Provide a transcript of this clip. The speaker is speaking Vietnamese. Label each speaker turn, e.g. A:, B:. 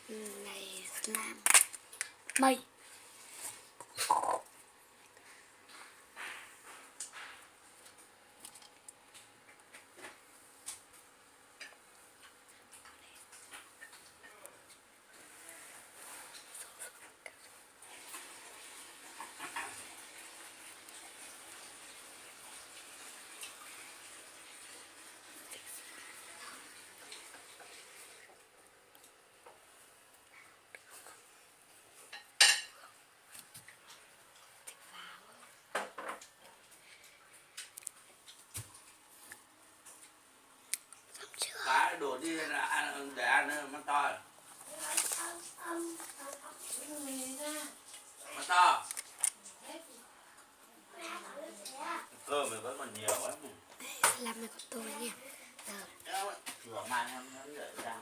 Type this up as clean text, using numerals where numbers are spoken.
A: này làm mây
B: cá đổ đi là ăn để ăn nó to nó to cơm mình vẫn còn nhiều lắm
A: làm này của tôi nha.
B: rửa mai em để ra